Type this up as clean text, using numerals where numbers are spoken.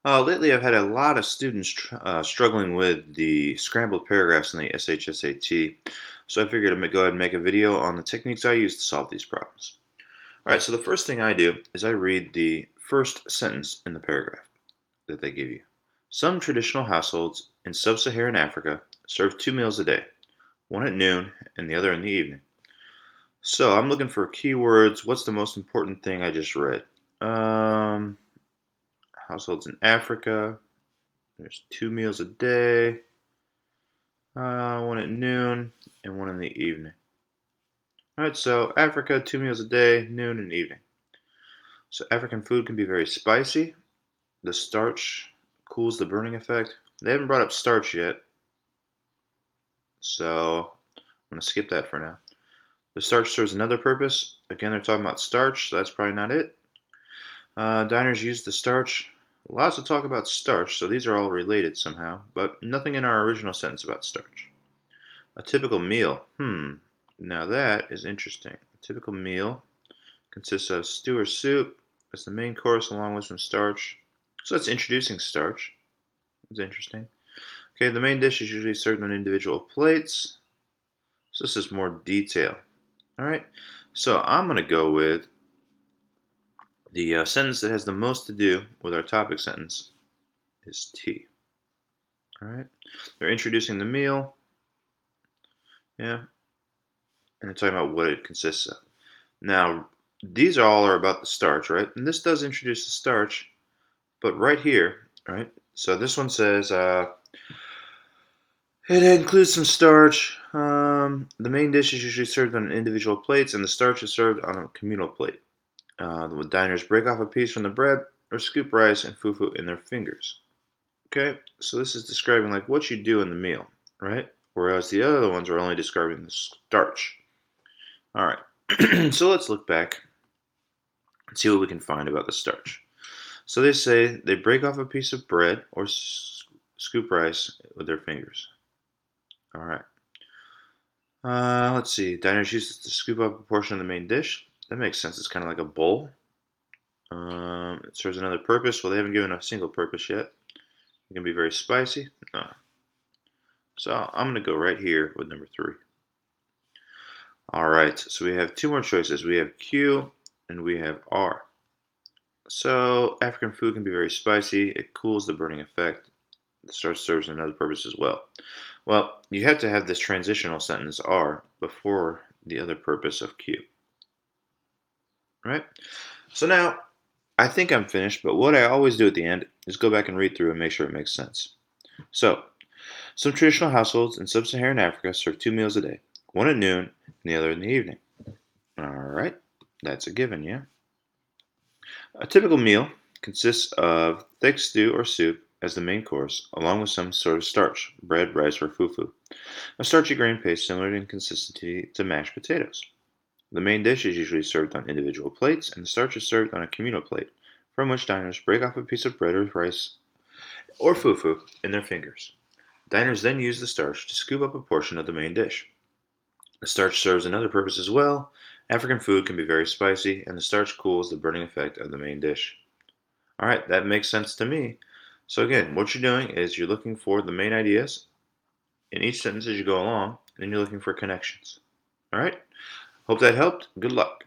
Lately, I've had a lot of students struggling with the scrambled paragraphs in the SHSAT, so I figured I'd go ahead and make a video on the techniques I use to solve these problems. All right, so the first thing I do is I read the first sentence in the paragraph that they give you. Some traditional households in sub-Saharan Africa serve 2 meals a day, one at noon and the other in the evening. So I'm looking for keywords. What's the most important thing I just read? Um, Households in Africa. There's 2 meals a day, one at noon and one in the evening. All right, so Africa, 2 meals a day, noon and evening. So African food can be very spicy. The starch cools the burning effect. They haven't brought up starch yet, so I'm going to skip that for now. The starch serves another purpose. Again, they're talking about starch, so that's probably not it. Diners use the starch. Lots of talk about starch, so these are all related somehow, but nothing in our original sentence about starch. A typical meal. Now that is interesting. A typical meal consists of stew or soup as the main course along with some starch. So that's introducing starch. That's interesting. Okay, the main dish is usually served on individual plates. So this is more detail. All right, so I'm going to go with the sentence that has the most to do with our topic sentence is tea. All right, they're introducing the meal. Yeah, and they're talking about what it consists of. Now, these all are about the starch, right? And this does introduce the starch, but right here, right? So this one says it includes some starch. The main dish is usually served on individual plates, and the starch is served on a communal plate. The diners break off a piece from the bread or scoop rice and fufu in their fingers. Okay, so this is describing like what you do in the meal, right? Whereas the other ones are only describing the starch. All right, so let's look back and see what we can find about the starch. So they say they break off a piece of bread or scoop rice with their fingers. All right. Let's see. Diners use it to scoop up a portion of the main dish. That makes sense. It's kind of like a bowl. It serves another purpose. Well, they haven't given a single purpose yet. It can be very spicy. So I'm going to go right here with number 3. All right. So we have 2 more choices. We have Q and we have R. So African food can be very spicy. It cools the burning effect. The starch serves another purpose as well. Well, you have to have this transitional sentence R before the other purpose of Q. Right? So now I think I'm finished, but what I always do at the end is go back and read through and make sure it makes sense. So, some traditional households in sub-Saharan Africa serve 2 meals a day, one at noon and the other in the evening. All right, that's a given, yeah? A typical meal consists of thick stew or soup as the main course, along with some sort of starch, bread, rice, or fufu. A starchy grain paste similar in consistency to mashed potatoes. The main dish is usually served on individual plates, and the starch is served on a communal plate, from which diners break off a piece of bread or rice or fufu in their fingers. Diners then use the starch to scoop up a portion of the main dish. The starch serves another purpose as well. African food can be very spicy, and the starch cools the burning effect of the main dish. All right, that makes sense to me. So again, what you're doing is you're looking for the main ideas in each sentence as you go along, and you're looking for connections. All right, hope that helped. Good luck.